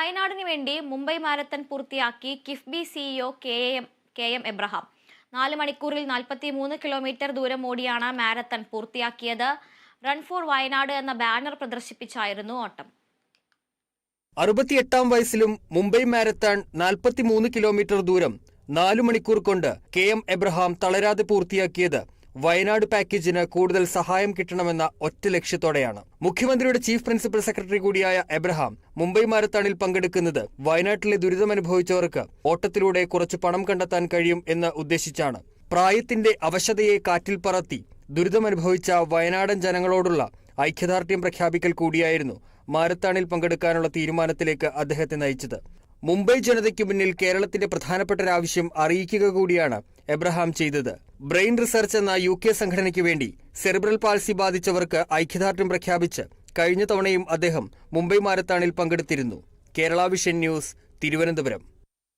വയനാടിന് വേണ്ടി മുംബൈ മാരത്തൺ പൂർത്തിയാക്കി KIIFB CEO K M Abraham 4 മണിക്കൂറിൽ 43 കിലോമീറ്റർ ദൂരം ഓടിയാണ് മാരത്തൺ പൂർത്തിയാക്കിയത്. റൺ ഫോർ വയനാട് എന്ന ബാനർ പ്രദർശിപ്പിച്ചായിരുന്നു ഓട്ടം. 68-ാം വയസ്സിലും മുംബൈ മാരത്തൺ 43 കിലോമീറ്റർ ദൂരം 4 മണിക്കൂർ കൊണ്ട് കെ.എം. എബ്രഹാം തളരാതെ പൂർത്തിയാക്കിയത് വയനാട് പാക്കേജിന് കൂടുതൽ സഹായം കിട്ടണമെന്ന ഒറ്റ ലക്ഷ്യത്തോടെയാണ്. മുഖ്യമന്ത്രിയുടെ ചീഫ് പ്രിൻസിപ്പൽ സെക്രട്ടറി കൂടിയായ എബ്രഹാം മുംബൈ മാരത്തണിൽ പങ്കെടുക്കുന്നത് വയനാട്ടിലെ ദുരിതമനുഭവിച്ചവർക്ക് ഓട്ടത്തിലൂടെ കുറച്ച് പണം കണ്ടെത്താൻ കഴിയും എന്ന് ഉദ്ദേശിച്ചാണ്. പ്രായത്തിന്റെ അവശതയെ കാറ്റിൽ പറത്തി ദുരിതമനുഭവിച്ച വയനാടൻ ജനങ്ങളോടുള്ള ഐക്യദാർഢ്യം പ്രഖ്യാപിക്കൽ കൂടിയായിരുന്നു മാരത്തണിൽ പങ്കെടുക്കാനുള്ള തീരുമാനത്തിലേക്ക് അദ്ദേഹത്തെ നയിച്ചത്. മുംബൈ ജനതയ്ക്ക് മുന്നിൽ കേരളത്തിന്റെ പ്രധാനപ്പെട്ട ഒരാവശ്യം അറിയിക്കുക കൂടിയാണ് എബ്രഹാം ചെയ്തത്. ബ്രെയിൻ റിസർച്ച് എന്ന UK സംഘടനയ്ക്ക് വേണ്ടി സെറിബ്രൽ പാൾസി ബാധിച്ചവർക്ക് ഐക്യദാർഢ്യം പ്രഖ്യാപിച്ച് കഴിഞ്ഞ തവണയും അദ്ദേഹം മുംബൈ മാരത്തണിൽ പങ്കെടുത്തിരുന്നു. Kerala vision news, Thiruvananthapuram.